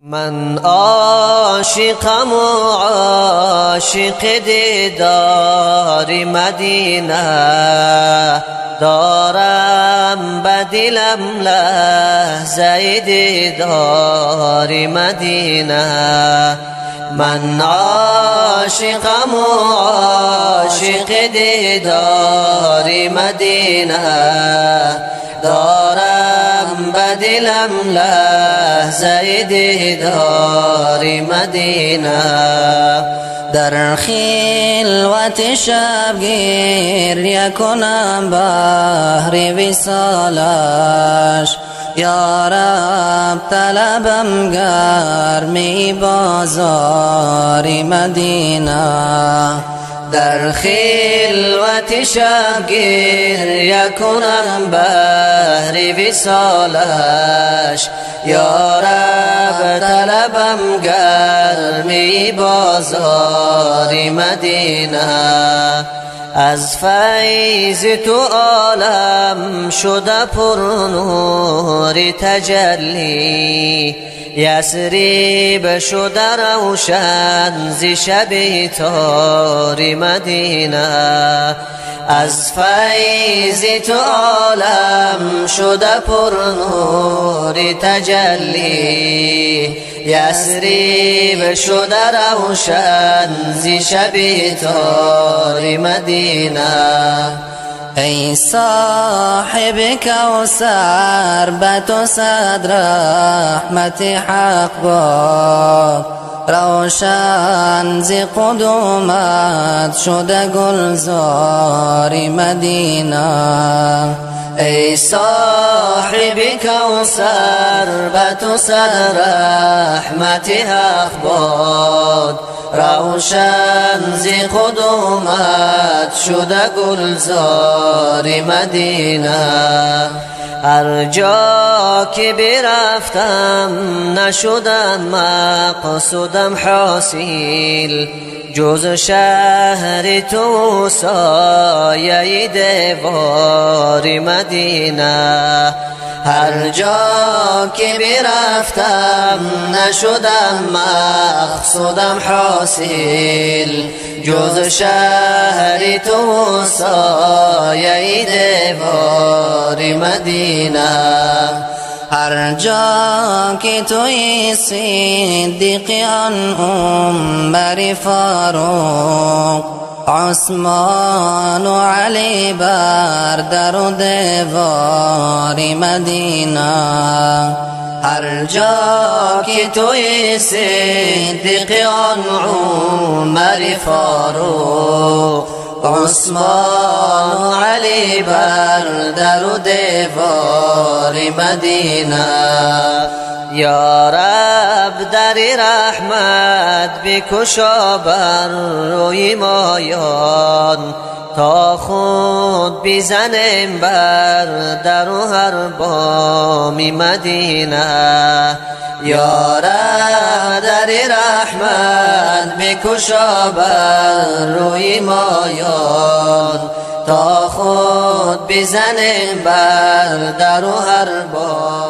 من عاشقم و عاشق دیدار مدینه، دارم بدلم لحظه دیدار مدینه. من عاشقم و عاشق دیدار مدینه، دارم بدلم لحظه دیدار مدینه. در خلوت شبگیر کنم بحر وصالش، یا رب طلبم گرمی بازار مدینه. در خلوت شبگیر کنم بحر وصالش، یا رب طلبم گرمی بازار مدینه. از فیض تو عالم شده پر نور تجلی، یثرب شده روشن ز شب تار مدینه. از فیض تو عالم شده پر نور تجلی، یثرب شده روشن ز شب تار مدینه. ای صاحب کوثر به تو صد رحمت حق باد، روشن ز قدومت شده گلزار مدینه. ای صاحب کوثر به تو صد رحمت حق باد، روشن ز قدومت شده گلزار مدینه. هر جا که برفتم نشدم مقصودم حاصل، جز شهر تو سایه دیوار مدینه. هر جا که برفتم نشدم مقصودم حاصل، جز شهر تو سایه دیوار مدینه. هر جا که توی صدیقیان عمر فاروق، عثمان و علی بر در و دیوار مدینه. هر جا که توی صدیقیان عمر فاروق، عثمان و علی بر در و دیوار مدینه. یا رب در رحمت بکشا بر روی مایان، تا خود بزنیم بر در و هر بام مدینه. یا رب در رحمت بکشا بر روی مایان، تا خود بزنیم بر در و هر بام.